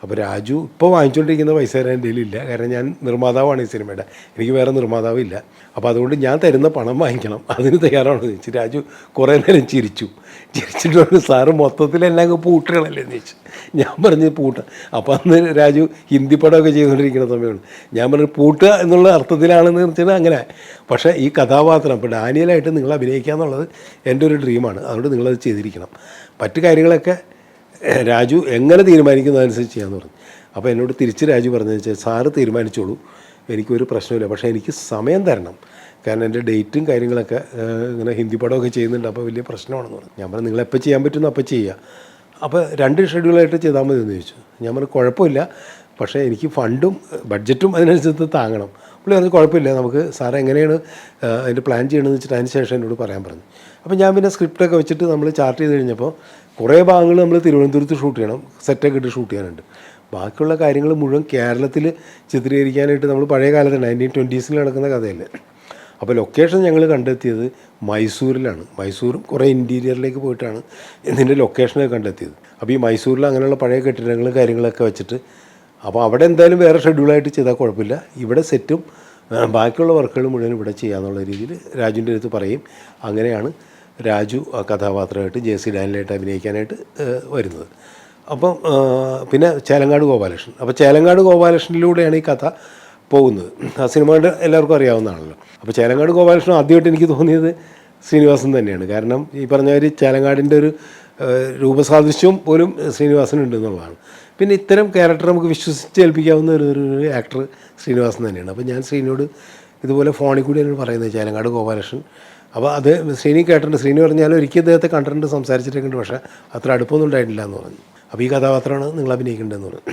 അപ്പോൾ രാജു ഇപ്പോൾ വാങ്ങിച്ചുകൊണ്ടിരിക്കുന്ന പൈസ തരാൻ എൻ്റെ കയ്യിലില്ല. കാരണം ഞാൻ നിർമ്മാതാവാണ് ഈ സിനിമയുടെ, എനിക്ക് വേറെ നിർമ്മാതാവില്ല. അപ്പോൾ അതുകൊണ്ട് ഞാൻ തരുന്ന പണം വാങ്ങിക്കണം, അതിന് തയ്യാറാണെന്ന് ചോദിച്ചു. രാജു കുറേ നേരം ചിരിച്ചിട്ട് സാറ് മൊത്തത്തിലെല്ലാം പൂട്ടുകളല്ലേ എന്ന് ചോദിച്ചു. ഞാൻ പറഞ്ഞ് പൂട്ട. അപ്പോൾ അന്ന് രാജു ഹിന്ദി പടമൊക്കെ ചെയ്തുകൊണ്ടിരിക്കുന്ന സമയമാണ്. ഞാൻ പറഞ്ഞു പൂട്ടുക എന്നുള്ള അർത്ഥത്തിലാണെന്ന് വെച്ചാൽ അങ്ങനെ. പക്ഷേ ഈ കഥാപാത്രം ഇപ്പോൾ ഡാനിയലായിട്ട് നിങ്ങൾ അഭിനയിക്കുക എന്നുള്ളത് എൻ്റെ ഒരു ഡ്രീമാണ്. അതുകൊണ്ട് നിങ്ങളത് ചെയ്തിരിക്കണം. മറ്റു കാര്യങ്ങളൊക്കെ രാജു എങ്ങനെ തീരുമാനിക്കുന്നതനുസരിച്ച് ചെയ്യാമെന്ന് പറഞ്ഞു. അപ്പോൾ എന്നോട് തിരിച്ച് രാജു പറഞ്ഞു വെച്ചാൽ, സാറ് തീരുമാനിച്ചോളൂ, എനിക്കൊരു പ്രശ്നമില്ല, പക്ഷേ എനിക്ക് സമയം തരണം. കാരണം എൻ്റെ ഡേറ്റും കാര്യങ്ങളൊക്കെ ഇങ്ങനെ ഹിന്ദി പടമൊക്കെ ചെയ്യുന്നുണ്ട്, അപ്പോൾ വലിയ പ്രശ്നമാണെന്ന് പറഞ്ഞു. ഞാൻ പറഞ്ഞു, നിങ്ങളെപ്പോൾ ചെയ്യാൻ പറ്റുന്നു അപ്പോൾ ചെയ്യുക. അപ്പോൾ 2 ഷെഡ്യൂളായിട്ട് ചെയ്താൽ മതി എന്ന് ചോദിച്ചു. ഞാൻ പറഞ്ഞു, കുഴപ്പമില്ല, പക്ഷേ എനിക്ക് ഫണ്ടും ബഡ്ജറ്റും അതിനനുസരിച്ച് താങ്ങണം. പുള്ളി പറഞ്ഞു, കുഴപ്പമില്ല, നമുക്ക് സാറ് എങ്ങനെയാണ് അതിൻ്റെ പ്ലാൻ ചെയ്യണമെന്ന് വെച്ചിട്ട് അതിന് ശേഷം എന്നോട് പറയാൻ പറഞ്ഞു. അപ്പോൾ ഞാൻ പിന്നെ സ്ക്രിപ്റ്റൊക്കെ വെച്ചിട്ട് നമ്മൾ ചാർട്ട് ചെയ്ത് കഴിഞ്ഞപ്പോൾ കുറേ ഭാഗങ്ങൾ നമ്മൾ തിരുവനന്തപുരത്ത് ഷൂട്ട് ചെയ്യണം, സെറ്റൊക്കെ ഇട്ട് ഷൂട്ട് ചെയ്യാനുണ്ട്. ബാക്കിയുള്ള കാര്യങ്ങൾ മുഴുവൻ കേരളത്തിൽ ചിത്രീകരിക്കാനായിട്ട് നമ്മൾ പഴയ കാലത്ത് 1920s നടക്കുന്ന കഥയല്ലേ. അപ്പോൾ ലൊക്കേഷൻ ഞങ്ങൾ കണ്ടെത്തിയത് മൈസൂരിലാണ്. മൈസൂരും കുറേ ഇൻറ്റീരിയറിലേക്ക് പോയിട്ടാണ് ഇതിൻ്റെ ലൊക്കേഷനൊക്കെ കണ്ടെത്തിയത്. അപ്പോൾ ഈ മൈസൂരിൽ അങ്ങനെയുള്ള പഴയ കെട്ടിടങ്ങളും കാര്യങ്ങളൊക്കെ വെച്ചിട്ട്, അപ്പോൾ അവിടെ എന്തായാലും വേറെ ഷെഡ്യൂളായിട്ട് ചെയ്താൽ കുഴപ്പമില്ല, ഇവിടെ സെറ്റും ബാക്കിയുള്ള വർക്കുകൾ മുഴുവൻ ഇവിടെ ചെയ്യാമെന്നുള്ള രീതിയിൽ രാജുവിൻ്റെ അടുത്ത് പറയും. അങ്ങനെയാണ് രാജു ആ കഥാപാത്രമായിട്ട് ജെ.സി. ഡാനിയലായിട്ട് അഭിനയിക്കാനായിട്ട് വരുന്നത്. അപ്പം പിന്നെ ചേലങ്ങാട് ഗോപാലകൃഷ്ണൻ. അപ്പോൾ ചേലങ്ങാട് ഗോപാലകൃഷ്ണനിലൂടെയാണ് ഈ കഥ പോകുന്നത്. ആ സിനിമയുടെ എല്ലാവർക്കും അറിയാവുന്നതാണല്ലോ. അപ്പോൾ ചേലങ്ങാട് ഗോപാലകൃഷ്ണൻ ആദ്യമായിട്ട് എനിക്ക് തോന്നിയത് ശ്രീനിവാസൻ തന്നെയാണ്. കാരണം ഈ പറഞ്ഞ ഒരു ചേലങ്ങാടിൻ്റെ ഒരു രൂപസാദൃശ്യവും പോലും ശ്രീനിവാസനുണ്ട് എന്നുള്ളതാണ്. പിന്നെ ഇത്തരം ക്യാരക്ടർ നമുക്ക് വിശ്വസിച്ച് ഏൽപ്പിക്കാവുന്ന ഒരു ആക്ടർ ശ്രീനിവാസൻ തന്നെയാണ്. അപ്പോൾ ഞാൻ ശ്രീനിയോട് ഇതുപോലെ ഫോണിൽ കൂടി എന്നോട് പറയുന്നത് ചേലങ്ങാട് ഗോപാലകൃഷ്ണൻ. അപ്പോൾ അത് ശ്രീനി കേട്ടിട്ടുണ്ട്. ശ്രീനി പറഞ്ഞാലും ഒരിക്കൽ അദ്ദേഹത്തെ കണ്ടിട്ടുണ്ട്, സംസാരിച്ചിട്ടൊക്കെ ഉണ്ട്, പക്ഷേ അത്ര അടുപ്പമൊന്നും ഉണ്ടായിട്ടില്ല എന്ന് പറഞ്ഞു. അപ്പോൾ ഈ കഥാപാത്രമാണ് നിങ്ങൾ അഭിനയിക്കേണ്ടതെന്ന് പറഞ്ഞു.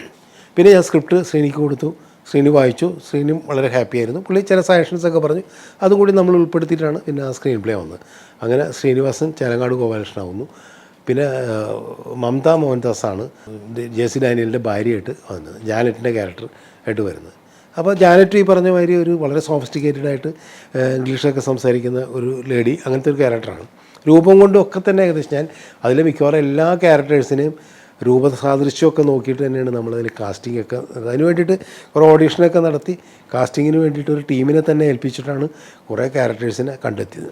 പിന്നെ ഞാൻ സ്ക്രിപ്റ്റ് ശ്രീനിക്ക് കൊടുത്തു, ശ്രീനി വായിച്ചു. ശ്രീനിയും വളരെ ഹാപ്പി ആയിരുന്നു. പുള്ളി ചില സജഷൻസൊക്കെ പറഞ്ഞു, അതും കൂടി നമ്മൾ ഉൾപ്പെടുത്തിയിട്ടാണ് പിന്നെ ആ സ്ക്രീൻ പ്ലേ വന്നത്. അങ്ങനെ ശ്രീനിവാസൻ ചേലങ്ങാട് ഗോപാലകൃഷ്ണനാവുന്നു. പിന്നെ മമത മോഹൻദാസാണ് ജെ.സി. ഡാനിയലിൻ്റെ ഭാര്യയായിട്ട് വന്നത്, ജാനറ്റിൻ്റെ ക്യാരക്ടർ ആയിട്ട് വരുന്നത്. അപ്പോൾ ജാനറ്റ് ഈ പറഞ്ഞ മാതിരി ഒരു വളരെ സോഫിസ്റ്റിക്കേറ്റഡ് ആയിട്ട് ഇംഗ്ലീഷൊക്കെ സംസാരിക്കുന്ന ഒരു ലേഡി, അങ്ങനത്തെ ഒരു ക്യാരക്ടറാണ്. രൂപം കൊണ്ടും ഒക്കെ തന്നെ ഏകദേശം ഞാൻ അതിലെ മിക്കവാറും എല്ലാ ക്യാരക്ടേഴ്സിനെയും രൂപസാദൃശ്യമൊക്കെ നോക്കിയിട്ട് തന്നെയാണ് നമ്മളതിൽ കാസ്റ്റിംഗ് ഒക്കെ. അതിന് വേണ്ടിയിട്ട് കുറേ ഓഡീഷനൊക്കെ നടത്തി കാസ്റ്റിങ്ങിന് വേണ്ടിയിട്ട് ഒരു ടീമിനെ തന്നെ ഏൽപ്പിച്ചിട്ടാണ് കുറേ ക്യാരക്ടേഴ്സിനെ കണ്ടെത്തിയത്.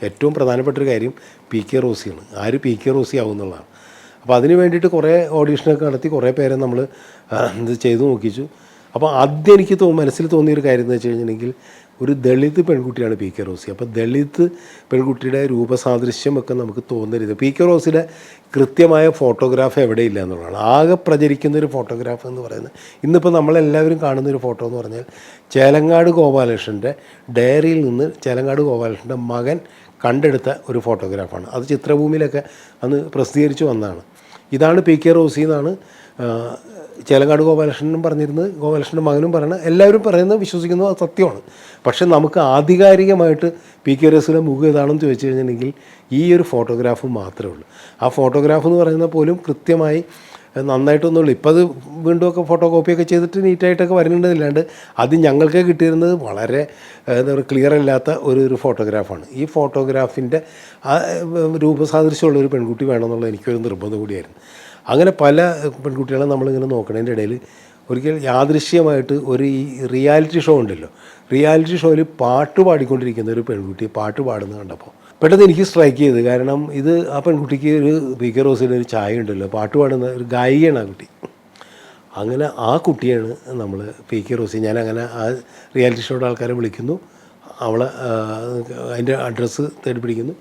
ഏറ്റവും പ്രധാനപ്പെട്ടൊരു കാര്യം പി.കെ. റോസിയാണ്. ആര് പി.കെ. റോസി ആവും എന്നുള്ളതാണ്. അപ്പോൾ അതിന് വേണ്ടിയിട്ട് കുറേ ഓഡീഷനൊക്കെ നടത്തി കുറേ പേരെ നമ്മൾ ഇത് ചെയ്തു നോക്കിച്ചു. അപ്പോൾ ആദ്യം എനിക്ക് മനസ്സിൽ തോന്നിയൊരു കാര്യം എന്ന് വെച്ച് കഴിഞ്ഞിട്ടുണ്ടെങ്കിൽ, ഒരു ദളിത് പെൺകുട്ടിയാണ് പി കെ റോസി. അപ്പോൾ ദളിത് പെൺകുട്ടിയുടെ രൂപസാദൃശ്യമൊക്കെ നമുക്ക് തോന്നരുത്. പി കെ റോസിയുടെ കൃത്യമായ ഫോട്ടോഗ്രാഫ് എവിടെയില്ല എന്നുള്ളതാണ്. ആകെ പ്രചരിക്കുന്നൊരു ഫോട്ടോഗ്രാഫ് എന്ന് പറയുന്നത് ഇന്നിപ്പോൾ നമ്മളെല്ലാവരും കാണുന്നൊരു ഫോട്ടോ എന്ന് പറഞ്ഞാൽ ചേലങ്ങാട് ഗോപാലകൃഷ്ണൻ്റെ ഡയറിയിൽ നിന്ന് ചേലങ്ങാട് ഗോപാലകൃഷ്ണൻ്റെ മകൻ കണ്ടെടുത്ത ഒരു ഫോട്ടോഗ്രാഫാണ്. അത് ചിത്രഭൂമിയിലൊക്കെ അന്ന് പ്രസിദ്ധീകരിച്ച് വന്നതാണ്. ഇതാണ് പി കെ റോസി എന്നാണ് ചേലങ്ങാട് ഗോപാലകൃഷ്ണനും പറഞ്ഞിരുന്നത്, ഗോപാലകൃഷ്ണൻ്റെ മകനും പറയുന്നത്, എല്ലാവരും പറയുന്നത് വിശ്വസിക്കുന്നത് അത് സത്യമാണ്. പക്ഷേ നമുക്ക് ആധികാരികമായിട്ട് പി കെ റോസിയുടെ മുഖം ഏതാണെന്ന് ചോദിച്ചു കഴിഞ്ഞിട്ടുണ്ടെങ്കിൽ ഈ ഒരു ഫോട്ടോഗ്രാഫ് മാത്രമേ ഉള്ളൂ. ആ ഫോട്ടോഗ്രാഫ് എന്ന് പറയുന്നത് പോലും കൃത്യമായി നന്നായിട്ടൊന്നുമില്ല. ഇപ്പോൾ അത് വീണ്ടും ഒക്കെ ഫോട്ടോ കോപ്പിയൊക്കെ ചെയ്തിട്ട് നീറ്റായിട്ടൊക്കെ വരുന്നുണ്ടെന്നില്ലാണ്ട് അത് ഞങ്ങൾക്ക് കിട്ടിയിരുന്നത് വളരെ എന്താ പറയുക ക്ലിയർ അല്ലാത്ത ഒരു ഫോട്ടോഗ്രാഫാണ്. ഈ ഫോട്ടോഗ്രാഫിൻ്റെ ആ രൂപസാദൃശ്യമുള്ളൊരു പെൺകുട്ടി വേണമെന്നുള്ള എനിക്കൊരു നിർബന്ധം കൂടിയായിരുന്നു. അങ്ങനെ പല പെൺകുട്ടികളെ നമ്മളിങ്ങനെ നോക്കണതിൻ്റെ ഇടയിൽ ഒരിക്കൽ യാദൃശ്യമായിട്ട് ഒരു ഈ റിയാലിറ്റി ഷോ ഉണ്ടല്ലോ, റിയാലിറ്റി ഷോയിൽ പാട്ട് പാടിക്കൊണ്ടിരിക്കുന്ന ഒരു പെൺകുട്ടി പാട്ട് പാടുന്നത് കണ്ടപ്പോൾ പെട്ടെന്ന് എനിക്ക് സ്ട്രൈക്ക് ചെയ്ത്. കാരണം ഇത് ആ പെൺകുട്ടിക്ക് ഒരു പി കെ റോസിൻ്റെ ഒരു ചായ ഉണ്ടല്ലോ, പാട്ട് പാടുന്ന ഒരു ഗായികയാണ് ആ കുട്ടി. അങ്ങനെ ആ കുട്ടിയാണ് നമ്മൾ പി കെ റോസി. ഞാനങ്ങനെ ആ റിയാലിറ്റി ഷോയുടെ ആൾക്കാരെ വിളിക്കുന്നു, അവളെ അതിൻ്റെ അഡ്രസ്സ് തേടി പിടിക്കുന്നു,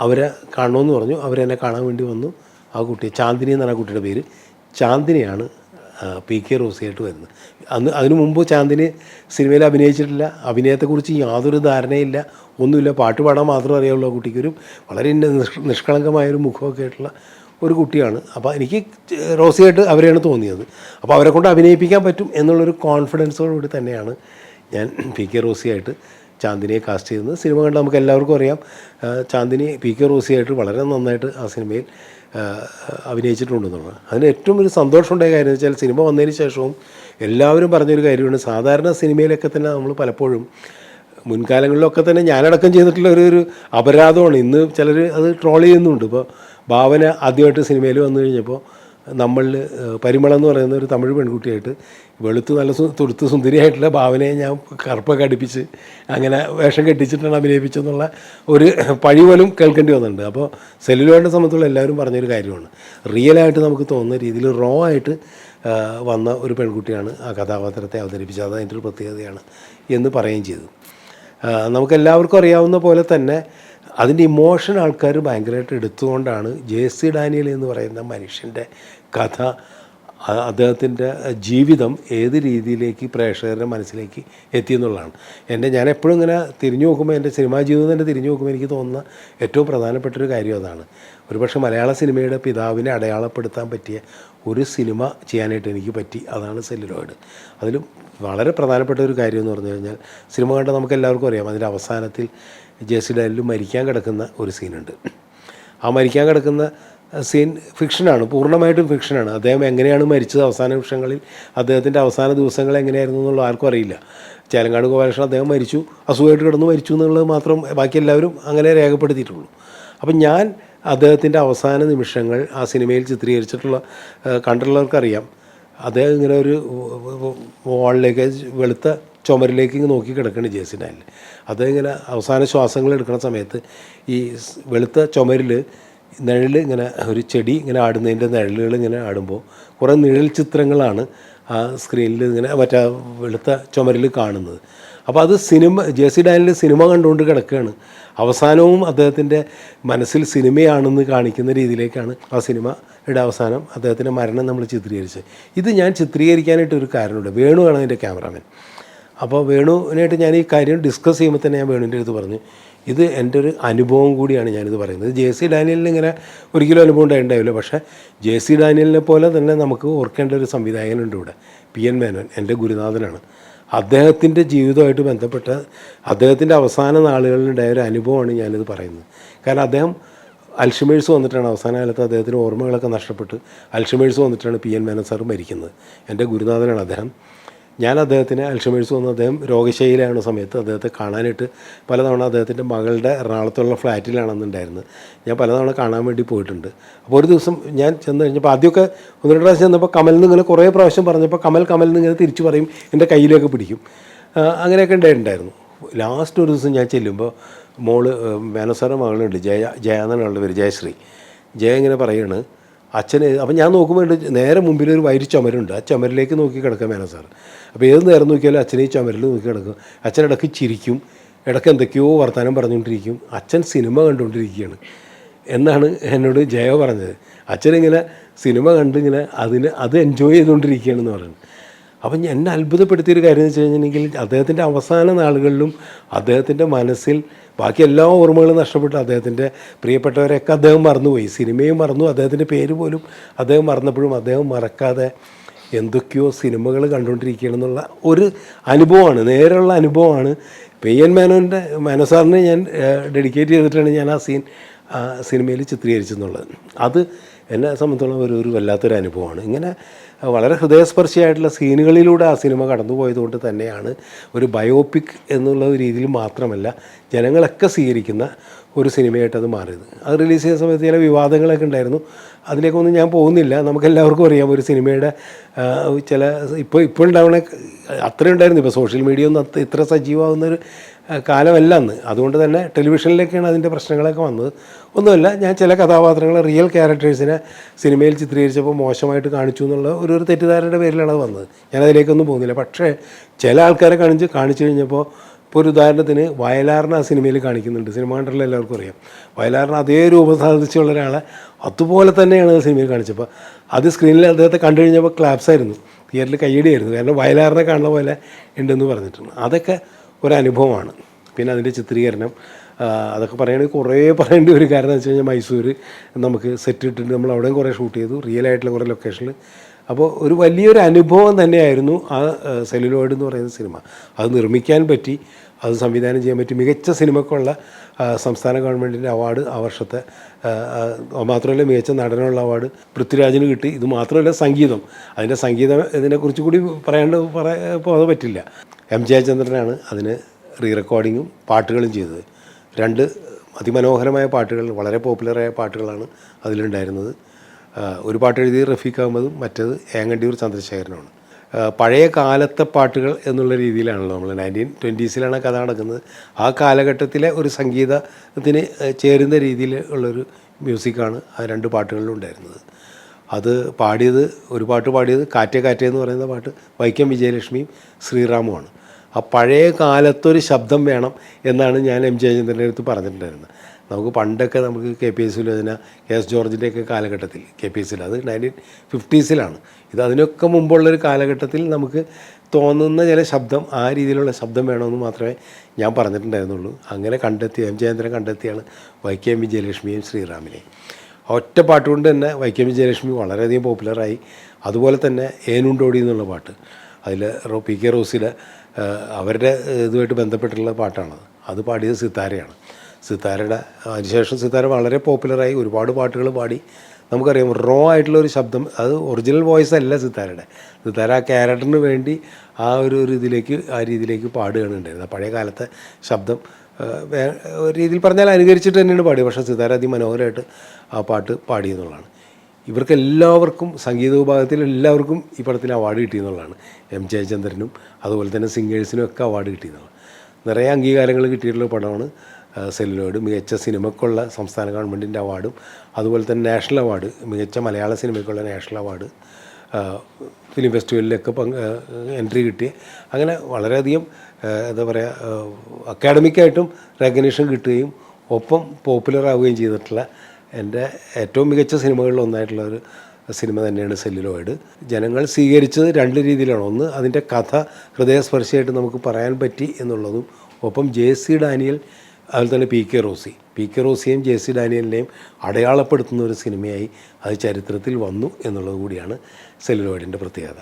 അവരെ കാണണമെന്ന് പറഞ്ഞു. അവരെന്നെ കാണാൻ വേണ്ടി വന്നു. ആ കുട്ടി ചാന്ദിനി എന്നാണ് ആ കുട്ടിയുടെ പേര്. ചാന്ദിനിയാണ് പി കെ റോസിയായിട്ട് വരുന്നത്. അതിനു മുമ്പ് ചാന്ദിനി സിനിമയിൽ അഭിനയിച്ചിട്ടില്ല, അഭിനയത്തെക്കുറിച്ച് യാതൊരു ധാരണയില്ല, ഒന്നുമില്ല. പാട്ട് പാടാൻ മാത്രമേ അറിയാവുള്ളൂ. ആ കുട്ടിക്കൊരു വളരെ നിഷ്കളങ്കമായൊരു മുഖമൊക്കെ ആയിട്ടുള്ള ഒരു കുട്ടിയാണ്. അപ്പോൾ എനിക്ക് റോസിയായിട്ട് അവരെയാണ് തോന്നിയത്. അപ്പോൾ അവരെ കൊണ്ട് അഭിനയിപ്പിക്കാൻ പറ്റും എന്നുള്ളൊരു കോൺഫിഡൻസോടുകൂടി തന്നെയാണ് ഞാൻ പി കെ റോസിയായിട്ട് ചാന്ദിനിയെ കാസ്റ്റ് ചെയ്യുന്നത്. സിനിമ കണ്ട് നമുക്ക് എല്ലാവർക്കും അറിയാം, ചാന്ദിനി പി കെ റോസിയായിട്ട് വളരെ നന്നായിട്ട് ആ സിനിമയിൽ അഭിനയിച്ചിട്ടുണ്ടെന്നുള്ളത്. അതിന് ഏറ്റവും ഒരു സന്തോഷമുണ്ടായ കാര്യം എന്ന് വെച്ചാൽ സിനിമ വന്നതിന് ശേഷവും എല്ലാവരും പറഞ്ഞൊരു കാര്യമാണ്, സാധാരണ സിനിമയിലൊക്കെ തന്നെ നമ്മൾ പലപ്പോഴും മുൻകാലങ്ങളിലൊക്കെ തന്നെ ഞാനടക്കം ചെയ്തിട്ടുള്ള ഒരു അപരാധമാണ്. ഇന്ന് ചിലർ അത് ട്രോൾ ചെയ്യുന്നുണ്ട്. ഇപ്പോൾ ഭാവന ആദ്യമായിട്ട് സിനിമയിൽ വന്നു കഴിഞ്ഞപ്പോൾ നമ്മളിൽ പരിമളം എന്ന് പറയുന്ന ഒരു തമിഴ് പെൺകുട്ടിയായിട്ട് വെളുത്ത് നല്ല തുടുത്ത് സുന്ദരിയായിട്ടുള്ള ഭാവനയെ ഞാൻ കറുപ്പൊക്കെ അടുപ്പിച്ച് അങ്ങനെ വേഷം കെട്ടിച്ചിട്ടാണ് അഭിനയിപ്പിച്ചെന്നുള്ള ഒരു പഴി പോലും കേൾക്കേണ്ടി വന്നിട്ടുണ്ട്. അപ്പോൾ സെല്ലുലോയിഡിനെ സംബന്ധിച്ചുള്ള എല്ലാവരും പറഞ്ഞൊരു കാര്യമാണ്, റിയലായിട്ട് നമുക്ക് തോന്നുന്ന രീതിയിൽ റോ ആയിട്ട് വന്ന ഒരു പെൺകുട്ടിയാണ് ആ കഥാപാത്രത്തെ അവതരിപ്പിച്ചത്. അത് അതിൻ്റെ ഒരു പ്രത്യേകതയാണ് എന്ന് പറയുകയും ചെയ്തു. നമുക്കെല്ലാവർക്കും അറിയാവുന്ന പോലെ തന്നെ അതിൻ്റെ ഇമോഷൻ ആൾക്കാർ ഭയങ്കരമായിട്ട് എടുത്തുകൊണ്ടാണ് ജെ.സി. ഡാനിയൽ എന്ന് പറയുന്ന മനുഷ്യൻ്റെ കഥ, അദ്ദേഹത്തിൻ്റെ ജീവിതം ഏത് രീതിയിലേക്ക് പ്രേക്ഷകരുടെ മനസ്സിലേക്ക് എത്തിയെന്നുള്ളതാണ്. ഞാൻ എപ്പോഴും ഇങ്ങനെ തിരിഞ്ഞു നോക്കുമ്പോൾ, എൻ്റെ സിനിമാ ജീവിതം തന്നെ തിരിഞ്ഞു നോക്കുമ്പോൾ എനിക്ക് തോന്നുന്ന ഏറ്റവും പ്രധാനപ്പെട്ടൊരു കാര്യം അതാണ്. ഒരുപക്ഷെ മലയാള സിനിമയുടെ പിതാവിനെ അടയാളപ്പെടുത്താൻ പറ്റിയ ഒരു സിനിമ ചെയ്യാനായിട്ട് എനിക്ക് പറ്റി, അതാണ് സെല്ലുലോയിഡ്. അതിലും വളരെ പ്രധാനപ്പെട്ട ഒരു കാര്യം എന്ന് പറഞ്ഞു കഴിഞ്ഞാൽ, സിനിമ കണ്ട നമുക്ക് എല്ലാവർക്കും അറിയാം, അതിൻ്റെ അവസാനത്തിൽ ജെ.സി. ഡാനിയൽ മരിക്കാൻ കിടക്കുന്ന ഒരു സീനുണ്ട്. ആ മരിക്കാൻ കിടക്കുന്ന സീൻ ഫിക്ഷനാണ്, പൂർണ്ണമായിട്ടും ഫിക്ഷനാണ്. അദ്ദേഹം എങ്ങനെയാണ് മരിച്ചത്, അവസാന നിമിഷങ്ങളിൽ അദ്ദേഹത്തിൻ്റെ അവസാന ദിവസങ്ങൾ എങ്ങനെയായിരുന്നു എന്നുള്ള ആർക്കും അറിയില്ല. ചേലങ്ങാട് ഗോപാലകൃഷ്ണൻ അദ്ദേഹം മരിച്ചു, അസുഖമായിട്ട് കിടന്ന് മരിച്ചു എന്നുള്ളത് മാത്രം ബാക്കി എല്ലാവരും അങ്ങനെ രേഖപ്പെടുത്തിയിട്ടുള്ളൂ. അപ്പം ഞാൻ അദ്ദേഹത്തിൻ്റെ അവസാന നിമിഷങ്ങൾ ആ സിനിമയിൽ ചിത്രീകരിച്ചിട്ടുള്ള കണ്ടിട്ടുള്ളവർക്കറിയാം, അദ്ദേഹം ഇങ്ങനെ ഒരു വാളിലേക്ക്, വെളുത്ത ചുമരിലേക്ക് ഇങ്ങനെ നോക്കി കിടക്കുകയാണ് ജെ.സി. ഡാനിയൽ. അദ്ദേഹം ഇങ്ങനെ അവസാന ശ്വാസങ്ങൾ എടുക്കുന്ന സമയത്ത് ഈ വെളുത്ത ചുമരിൽ നിഴൽ ഇങ്ങനെ ഒരു ചെടി ഇങ്ങനെ ആടുന്നതിൻ്റെ നിഴലുകൾ ഇങ്ങനെ ആടുമ്പോൾ കുറേ നിഴൽ ചിത്രങ്ങളാണ് ആ സ്ക്രീനിൽ ഇങ്ങനെ മറ്റേ വെളുത്ത ചുമരിൽ കാണുന്നത്. അപ്പോൾ അത് ജെ.സി. ഡാനിയൽ സിനിമ കണ്ടുകൊണ്ട് കിടക്കുകയാണ്. അവസാനവും അദ്ദേഹത്തിൻ്റെ മനസ്സിൽ സിനിമയാണെന്ന് കാണിക്കുന്ന രീതിയിലേക്കാണ് ആ സിനിമയുടെ അവസാനം അദ്ദേഹത്തിൻ്റെ മരണം നമ്മൾ ചിത്രീകരിച്ചത്. ഇത് ഞാൻ ചിത്രീകരിക്കാനായിട്ടൊരു കാരണമുണ്ട്. വേണുവാണ് അതിൻ്റെ ക്യാമറാമാൻ. അപ്പോൾ വേണുവിനായിട്ട് ഞാൻ ഈ കാര്യം ഡിസ്കസ് ചെയ്യുമ്പോൾ തന്നെ ഞാൻ വേണുവിൻ്റെ അടുത്ത് പറഞ്ഞു, ഇത് എൻ്റെ ഒരു അനുഭവം കൂടിയാണ് ഞാനിത് പറയുന്നത്. ജെ.സി. ഡാനിയലിന് ഇങ്ങനെ ഒരിക്കലും അനുഭവം ഉണ്ടായില്ല. പക്ഷേ ജെ.സി. ഡാനിയലിനെ പോലെ തന്നെ നമുക്ക് ഓർക്കേണ്ട ഒരു സംവിധായകനുണ്ട് ഇവിടെ, പി.എൻ. മേനോൻ, എൻ്റെ ഗുരുനാഥനാണ്. അദ്ദേഹത്തിൻ്റെ ജീവിതമായിട്ട് ബന്ധപ്പെട്ട അദ്ദേഹത്തിൻ്റെ അവസാന നാളുകളിലുണ്ടായ ഒരു അനുഭവമാണ് ഞാനിത് പറയുന്നത്. കാരണം അദ്ദേഹം അൽഷിമേഴ്സ് വന്നിട്ടാണ്, അവസാന കാലത്ത് അദ്ദേഹത്തിന് ഓർമ്മകളൊക്കെ നഷ്ടപ്പെട്ട് അൽഷിമേഴ്സ് വന്നിട്ടാണ് പി.എൻ. മേനോൻ സാർ മരിക്കുന്നത്. എൻ്റെ ഗുരുനാഥനാണ് അദ്ദേഹം. ഞാൻ അദ്ദേഹത്തിന് അൽഷിമേഴ്സ് വന്ന അദ്ദേഹം രോഗശൈലിയാണ് സമയത്ത് അദ്ദേഹത്തെ കാണാനായിട്ട് പലതവണ അദ്ദേഹത്തിൻ്റെ മകളുടെ എറണാകുളത്തുള്ള ഫ്ലാറ്റിലാണെന്നുണ്ടായിരുന്നത്. ഞാൻ പലതവണ കാണാൻ വേണ്ടി പോയിട്ടുണ്ട്. അപ്പോൾ ഒരു ദിവസം ഞാൻ ചെന്ന് കഴിഞ്ഞപ്പോൾ ആദ്യമൊക്കെ ഒന്ന് രണ്ട് പ്രാവശ്യം ചെന്നപ്പോൾ കമലിന് ഇങ്ങനെ കുറേ പ്രാവശ്യം പറഞ്ഞപ്പോൾ കമലിന് ഇങ്ങനെ തിരിച്ചു പറയും, എൻ്റെ കയ്യിലേക്ക് പിടിക്കും, അങ്ങനെയൊക്കെ ഉണ്ടായിട്ടുണ്ടായിരുന്നു. ലാസ്റ്റ് ഒരു ദിവസം ഞാൻ ചെല്ലുമ്പോൾ മോള് മേനോൻ സാറിൻ്റെ മകളുണ്ട്, ജയ എന്നാണ് അവളുടെ പേര്, ജയശ്രീ. ജയ ഇങ്ങനെ പറയാണ്, അച്ഛന് അപ്പം ഞാൻ നോക്കുമ്പോൾ നേരെ മുമ്പിൽ ഒരു വൈര് ചുമരുണ്ട്. ആ ചുമരിലേക്ക് നോക്കി കിടക്കാം മേനോൻ സാർ. അപ്പോൾ ഏത് നേരം നോക്കിയാലും അച്ഛനെ ഈ ചുമരിൽ നോക്കി കിടക്കും. അച്ഛൻ ഇടയ്ക്ക് ചിരിക്കും, ഇടയ്ക്ക് എന്തൊക്കെയോ വർത്തമാനം പറഞ്ഞുകൊണ്ടിരിക്കും. അച്ഛൻ സിനിമ കണ്ടുകൊണ്ടിരിക്കുകയാണ് എന്നാണ് എന്നോട് ജയ പറഞ്ഞത്. അച്ഛനിങ്ങനെ സിനിമ കണ്ടിങ്ങനെ അത് എൻജോയ് ചെയ്തുകൊണ്ടിരിക്കുകയാണെന്ന് പറയുന്നത്. അപ്പം എന്നെ അത്ഭുതപ്പെടുത്തിയൊരു കാര്യം എന്ന് വെച്ച് കഴിഞ്ഞിട്ടുണ്ടെങ്കിൽ അദ്ദേഹത്തിൻ്റെ അവസാന നാളുകളിലും അദ്ദേഹത്തിൻ്റെ മനസ്സിൽ ബാക്കി എല്ലാ ഓർമ്മകളും നഷ്ടപ്പെട്ടു. അദ്ദേഹത്തിൻ്റെ പ്രിയപ്പെട്ടവരെയൊക്കെ അദ്ദേഹം മറന്നുപോയി, സിനിമയും മറന്നു, അദ്ദേഹത്തിൻ്റെ പേര് പോലും അദ്ദേഹം മറന്നപ്പോഴും അദ്ദേഹം മറക്കാതെ എന്തൊക്കെയോ സിനിമകൾ കണ്ടുകൊണ്ടിരിക്കുകയാണെന്നുള്ള ഒരു അനുഭവമാണ്, നേരെയുള്ള അനുഭവമാണ്. PN മേനോൻ സാറിനെ ഞാൻ ഡെഡിക്കേറ്റ് ചെയ്തിട്ടാണ് ഞാൻ ആ സിനിമയിൽ ചിത്രീകരിച്ചെന്നുള്ളത്. അത് എന്നെ സംബന്ധിച്ചോളം ഒരു വല്ലാത്തൊരു അനുഭവമാണ്. ഇങ്ങനെ വളരെ ഹൃദയസ്പർശിയായിട്ടുള്ള സീനുകളിലൂടെ ആ സിനിമ കടന്നുപോയതുകൊണ്ട് തന്നെയാണ് ഒരു ബയോപിക് എന്നുള്ള രീതിയിൽ മാത്രമല്ല ജനങ്ങളൊക്കെ സ്വീകരിക്കുന്ന ഒരു സിനിമയായിട്ട് അത് മാറിയത്. അത് റിലീസ് ചെയ്യുന്ന സമയത്ത് ചില വിവാദങ്ങളൊക്കെ ഉണ്ടായിരുന്നു. അതിലേക്കൊന്നും ഞാൻ പോകുന്നില്ല. നമുക്കെല്ലാവർക്കും അറിയാം ഒരു സിനിമയുടെ ചില ഇപ്പോൾ ഉണ്ടാവണ അത്രയും ഉണ്ടായിരുന്നു. ഇപ്പോൾ സോഷ്യൽ മീഡിയ ഒന്നും ഇത്ര സജീവമാകുന്നൊരു കാലമല്ല അന്ന്. അതുകൊണ്ട് തന്നെ ടെലിവിഷനിലേക്കാണ് അതിൻ്റെ പ്രശ്നങ്ങളൊക്കെ വന്നത്. ഒന്നുമല്ല, ഞാൻ ചില കഥാപാത്രങ്ങളെ റിയൽ ക്യാരക്ടേഴ്സിനെ സിനിമയിൽ ചിത്രീകരിച്ചപ്പോൾ മോശമായിട്ട് കാണിച്ചു എന്നുള്ള ഒരു തെറ്റിദ്ധാരണയുടെ പേരിലാണ് അത് വന്നത്. ഞാനതിലേക്കൊന്നും പോകുന്നില്ല. പക്ഷേ ചില ആൾക്കാരെ കാണിച്ചു കഴിഞ്ഞപ്പോൾ ഇപ്പോൾ ഒരു ഉദാഹരണത്തിന് വയലാറിനെ ആ സിനിമയിൽ കാണിക്കുന്നുണ്ട്. സിനിമ കണ്ടുള്ള എല്ലാവർക്കും അറിയാം. വയലാറിന് അതേ രൂപം സാധിച്ചുള്ള ഒരാളെ അതുപോലെ തന്നെയാണ് ആ സിനിമയിൽ കാണിച്ചപ്പോൾ അത് സ്ക്രീനിൽ അദ്ദേഹത്തെ കണ്ടു കഴിഞ്ഞപ്പോൾ ക്ലാപ്സായിരുന്നു, തിയേറ്ററിൽ കയ്യടിയായിരുന്നു. കാരണം വയലാറിനെ കാണുന്ന പോലെ ഉണ്ടെന്ന് പറഞ്ഞിട്ടുണ്ട്. അതൊക്കെ ഒരനുഭവമാണ്. പിന്നെ അതിൻ്റെ ചിത്രീകരണം അതൊക്കെ പറയുകയാണെങ്കിൽ കുറേ പറയേണ്ട ഒരു കാരണം എന്ന് വെച്ച് കഴിഞ്ഞാൽ മൈസൂർ നമുക്ക് സെറ്റ് ഇട്ടിട്ട് നമ്മൾ അവിടെയും കുറേ ഷൂട്ട് ചെയ്തു, റിയൽ ആയിട്ടുള്ള കുറേ ലൊക്കേഷനിൽ. അപ്പോൾ ഒരു വലിയൊരു അനുഭവം തന്നെയായിരുന്നു ആ സെല്ലുലോയിഡ് എന്ന് പറയുന്ന സിനിമ. അത് നിർമ്മിക്കാൻ പറ്റി, അത് സംവിധാനം ചെയ്യാൻ പറ്റി. മികച്ച സിനിമക്കുള്ള സംസ്ഥാന ഗവൺമെൻറ്റിൻ്റെ അവാർഡ് ആ വർഷത്തെ, മാത്രമല്ല മികച്ച നടനുള്ള അവാർഡ് പൃഥ്വിരാജിന് കിട്ടി. ഇത് മാത്രമല്ല സംഗീതം, അതിൻ്റെ സംഗീതം ഇതിനെക്കുറിച്ച് കൂടി പോകാൻ പറ്റില്ല. M ജയചന്ദ്രനാണ് അതിന് റീ റെക്കോർഡിങ്ങും പാട്ടുകളും ചെയ്തത്. 2 അതിമനോഹരമായ പാട്ടുകൾ, വളരെ പോപ്പുലറായ പാട്ടുകളാണ് അതിലുണ്ടായിരുന്നത്. ഒരു പാട്ട് എഴുതി റഫീഖ് അഹമ്മദും മറ്റേത് ഏങ്ങണ്ടിയൂർ ചന്ദ്രശേഖരനുമാണ്. പഴയ കാലത്തെ പാട്ടുകൾ എന്നുള്ള രീതിയിലാണല്ലോ നമ്മൾ 1920s കഥ നടക്കുന്നത്. ആ കാലഘട്ടത്തിലെ ഒരു സംഗീതത്തിന് ചേരുന്ന രീതിയിൽ ഉള്ളൊരു മ്യൂസിക്കാണ് ആ 2 പാട്ടുകളിലും ഉണ്ടായിരുന്നത്. അത് പാടിയത്, ഒരു പാട്ട് പാടിയത് കാറ്റേ കാറ്റേ എന്ന് പറയുന്ന പാട്ട് വൈക്കം വിജയലക്ഷ്മിയും ശ്രീറാമുമാണ്. ആ പഴയ കാലത്തൊരു ശബ്ദം വേണം എന്നാണ് ഞാൻ M ജയചന്ദ്രൻ്റെ അടുത്ത് പറഞ്ഞിട്ടുണ്ടായിരുന്നത്. നമുക്ക് പണ്ടൊക്കെ നമുക്ക് KPS സുലോചന, KS ജോർജിൻ്റെയൊക്കെ കാലഘട്ടത്തിൽ, KPSൽ അത് 1950s ഇത് അതിനൊക്കെ മുമ്പുള്ളൊരു കാലഘട്ടത്തിൽ നമുക്ക് തോന്നുന്ന ചില ശബ്ദം, ആ രീതിയിലുള്ള ശബ്ദം വേണമെന്ന് മാത്രമേ ഞാൻ പറഞ്ഞിട്ടുണ്ടായിരുന്നുള്ളൂ. അങ്ങനെ M ജയചന്ദ്രൻ കണ്ടെത്തിയാണ് വൈക്കം വിജയലക്ഷ്മിയും ശ്രീറാമിനെയും. ഒറ്റ പാട്ടുകൊണ്ട് തന്നെ വൈക്കം വിജയലക്ഷ്മി വളരെയധികം പോപ്പുലറായി. അതുപോലെ തന്നെ ഏനുണ്ടോടി എന്നുള്ള പാട്ട്, അതിൽ PK റോസിലെ അവരുടെ ഇതുമായിട്ട് ബന്ധപ്പെട്ടുള്ള പാട്ടാണത്. അത് പാടിയത് സിത്താരയാണ്. സിത്താരയുടെ അതിനുശേഷം സിത്താര വളരെ പോപ്പുലറായി, ഒരുപാട് പാട്ടുകൾ പാടി. നമുക്കറിയാം റോ ആയിട്ടുള്ളൊരു ശബ്ദം, അത് ഒറിജിനൽ വോയിസ് അല്ല സിത്താരയുടെ. സിത്താര ആ ക്യാരക്ടറിന് വേണ്ടി ആ ഒരു രീതിയിലേക്ക് പാടുകയാണ് ഉണ്ടായിരുന്നത്. പഴയ കാലത്തെ ശബ്ദം ഒരു രീതിയിൽ പറഞ്ഞാൽ അനുകരിച്ചിട്ട് തന്നെയാണ് പാടിയത്. പക്ഷേ സിത്താര അതിമനോഹരമായിട്ട് ആ പാട്ട് പാടിയെന്നുള്ളതാണ്. ഇവർക്കെല്ലാവർക്കും, സംഗീത വിഭാഗത്തിൽ എല്ലാവർക്കും ഈ പടത്തിന് അവാർഡ് കിട്ടിയെന്നുള്ളതാണ്. M ജയചന്ദ്രനും അതുപോലെ തന്നെ സിംഗേഴ്സിനും ഒക്കെ അവാർഡ് കിട്ടിയെന്നുള്ളത്. നിറയെ അംഗീകാരങ്ങൾ കിട്ടിയിട്ടുള്ള പടമാണ് സെല്ലുലോയിഡ്. മികച്ച സിനിമയ്ക്കുള്ള സംസ്ഥാന ഗവൺമെൻറ്റിൻ്റെ അവാർഡും അതുപോലെ തന്നെ നാഷണൽ അവാർഡ്, മികച്ച മലയാള സിനിമയ്ക്കുള്ള നാഷണൽ അവാർഡ്, ഫിലിം ഫെസ്റ്റിവലിലൊക്കെ എൻട്രി കിട്ടി. അങ്ങനെ വളരെയധികം എന്താ പറയുക, അക്കാഡമിക്കായിട്ടും റെക്കഗ്നീഷൻ കിട്ടുകയും ഒപ്പം പോപ്പുലർ ആവുകയും ചെയ്തിട്ടുള്ള എൻ്റെ ഏറ്റവും മികച്ച സിനിമകളിൽ ഒന്നായിട്ടുള്ള ഒരു സിനിമ തന്നെയാണ് സെല്ലുലോയിഡ്. ജനങ്ങൾ സ്വീകരിച്ചത് 2 രീതിയിലാണ്. ഒന്ന്, അതിൻ്റെ കഥ ഹൃദയസ്പർശിയായിട്ട് നമുക്ക് പറയാൻ പറ്റി എന്നുള്ളതും, ഒപ്പം JC ഡാനിയൽ അതുപോലെ തന്നെ PK റോസിയെയും JC ഡാനിയലിനെയും അടയാളപ്പെടുത്തുന്ന ഒരു സിനിമയായി അത് ചരിത്രത്തിൽ വന്നു എന്നുള്ളത് കൂടിയാണ് സെല്ലുലോയിഡിൻ്റെ പ്രത്യേകത.